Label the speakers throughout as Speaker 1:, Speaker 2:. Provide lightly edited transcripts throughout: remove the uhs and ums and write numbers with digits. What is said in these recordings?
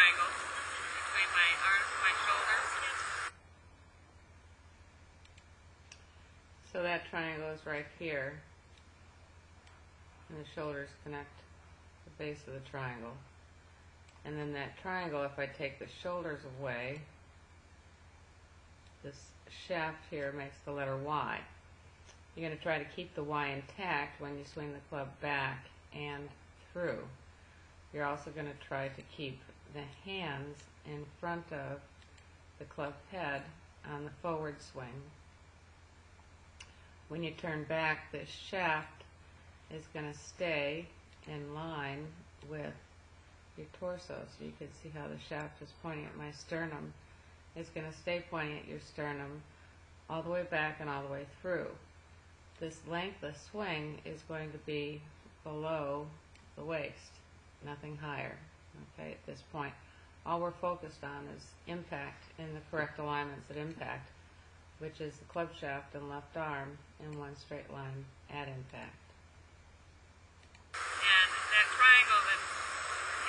Speaker 1: triangle between my arms and my shoulders.
Speaker 2: So that triangle is right here, and the shoulders connect the base of the triangle. And then that triangle, if I take the shoulders away, this shaft here makes the letter Y. You're going to try to keep the Y intact when you swing the club back and through. You're also going to try to keep the hands in front of the club head on the forward swing. When you turn back, this shaft is going to stay in line with your torso. So you can see how the shaft is pointing at my sternum. It's going to stay pointing at your sternum all the way back and all the way through. This length of swing is going to be below the waist, nothing higher. Okay, at this point, all we're focused on is impact in the correct alignments at impact, which is the club shaft and left arm in one straight line at impact.
Speaker 1: And that triangle that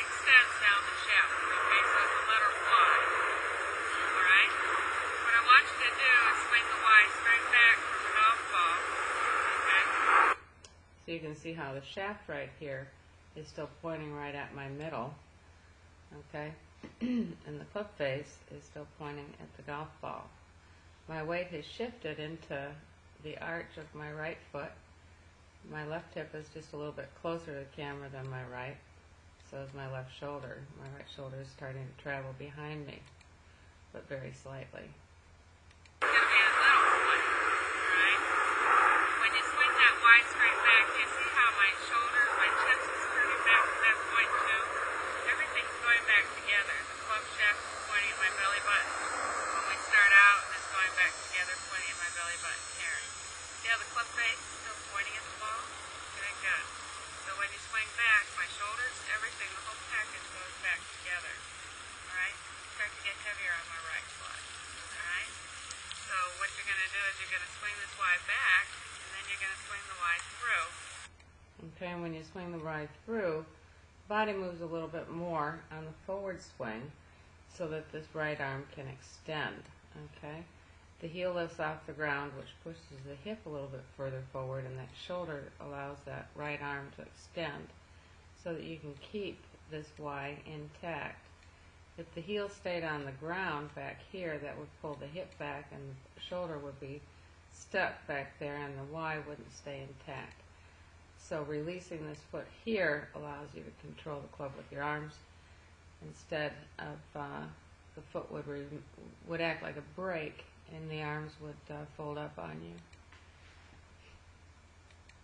Speaker 1: extends down the shaft, okay, so it's the letter Y. Alright? What I want you to do is swing the Y straight back from the golf ball. Okay?
Speaker 2: So you can see how the shaft right here is still pointing right at my middle. Okay? And the club face is still pointing at the golf ball. My weight has shifted into the arch of my right foot. My left hip is just a little bit closer to the camera than my right. So is my left shoulder. My right shoulder is starting to travel behind me, but very slightly.
Speaker 1: It's going to be a little point, alright? When you swing that Y straight back, you see how my shoulder, my chest is turning back to that point too? Everything's going back together. The club shaft is pointing at my belly button. When we start out, it's going back together, pointing at my belly button here. See how the club face is still pointing at the ball? Okay, good. So when you swing back, my shoulders, everything, the whole package goes back together. Alright? Start to get heavier on my right foot. Alright? So what you're going to do is you're going to swing this Y back, and then you're going to swing the Y through.
Speaker 2: Okay, and when you swing the Y through, the body moves a little bit more on the forward swing so that this right arm can extend. Okay? The heel lifts off the ground, which pushes the hip a little bit further forward, and that shoulder allows that right arm to extend so that you can keep this Y intact. If the heel stayed on the ground back here, that would pull the hip back and the shoulder would be stuck back there and the Y wouldn't stay intact. So releasing this foot here allows you to control the club with your arms instead of the foot would act like a brake and the arms would fold up on you.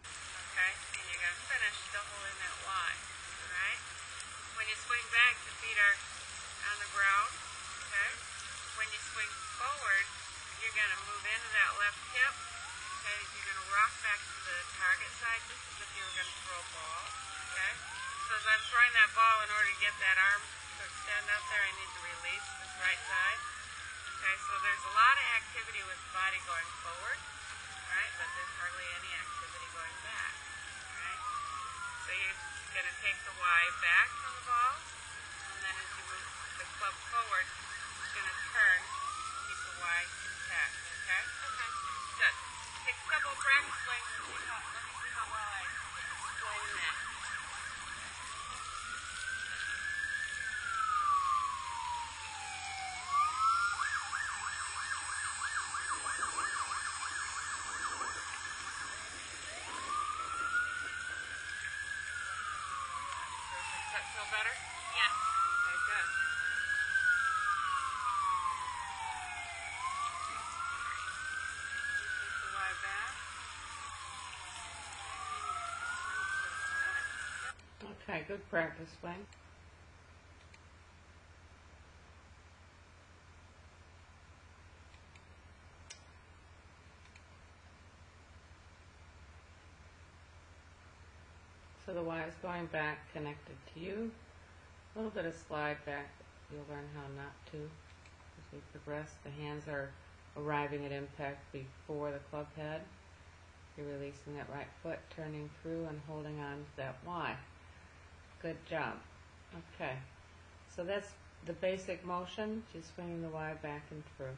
Speaker 1: Okay, and you're going to finish still holding that Y. Alright? When you swing back, the feet are on the ground. Okay? When you swing forward, you're going to move into that left hip. Okay? You're going to rock back to the target side just as if you were going to throw a ball. Okay? So as I'm throwing that ball, in order to get that arm to extend up there, I need to release this right side. Okay, so there's a lot of activity with the body going forward, alright, but there's hardly any activity going back, alright? So you're going to take the Y back from the ball, and then as you move the club forward, it's going to turn, keep the Y intact, okay? Okay. Good. Take a couple of practice swings and let me see how well I explain that. Does that feel better? Yes. Okay, good. Take the Y back.
Speaker 2: Okay, good practice swing. So the Y is going back, connected to you. A little bit of slide back. You'll learn how not to as we progress. The hands are arriving at impact before the club head. You're releasing that right foot, turning through and holding on to that Y. Good job. Okay, so that's the basic motion, just swinging the Y back and through.